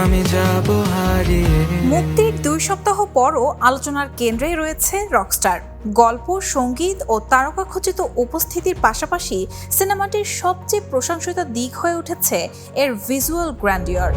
আমি যাব হারিয়ে। মুক্তির 2 সপ্তাহ পরও আলোচনার কেন্দ্রে রয়েছে রকস্টার। গল্প, সঙ্গীত ও তারকাখচিত উপস্থিতির পাশাপাশি সিনেমাটির সবচেয়ে প্রশংসিত দিক হয়ে উঠেছে এর ভিজুয়াল গ্র্যান্ডিয়র।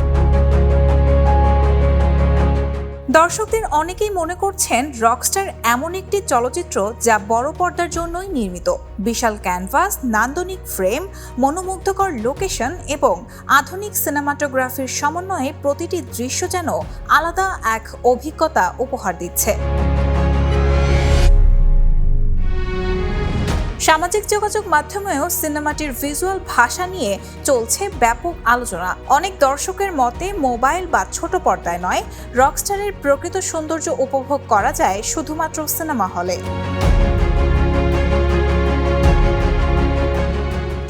দর্শকদের অনেকেই মনে করছেন রকস্টার এমন একটি চলচ্চিত্র যা বড় পর্দার জন্যই নির্মিত। বিশাল ক্যানভাস, নান্দনিক ফ্রেম, মনোমুগ্ধকর লোকেশন এবং আধুনিক সিনেমাটোগ্রাফির সমন্বয়ে প্রতিটি দৃশ্য যেন আলাদা এক অভিজ্ঞতা উপহার দিচ্ছে। সামাজিক যোগাযোগ মাধ্যমেও সিনেমাটির ভিজুয়াল ভাষা নিয়ে চলছে ব্যাপক আলোচনা। অনেক দর্শকের মতে মোবাইল বা ছোট পর্দায় নয়, রকস্টারের প্রকৃত সৌন্দর্য উপভোগ করা যায় শুধুমাত্র সিনেমা হলে।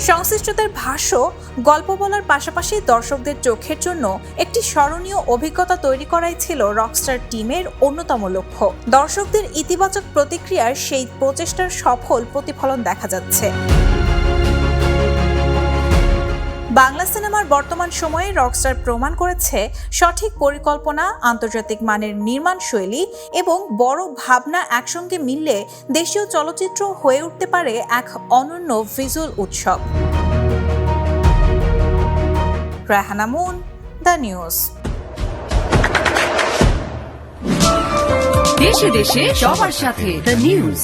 সংশ্লিষ্টদের ভাষ্য, গল্প বলার পাশাপাশি দর্শকদের চোখের জন্য একটি স্মরণীয় অভিজ্ঞতা তৈরি করাই ছিল রকস্টার টিমের অন্যতম লক্ষ্য। দর্শকদের ইতিবাচক প্রতিক্রিয়ার সেই প্রচেষ্টার সফল প্রতিফলন দেখা যাচ্ছে। বাংলা সিনেমার বর্তমান সময়ে রকস্টার প্রমাণ করেছে সঠিক পরিকল্পনা, আন্তর্জাতিক মানের নির্মাণ শৈলী এবং বড় ভাবনা একসঙ্গে মিললে দেশীয় চলচ্চিত্র হয়ে উঠতে পারে এক অনন্য ভিজুয়াল উৎসব। Rahana moon, the news. দেশে দেশে সবার সাথে দ্য নিউজ।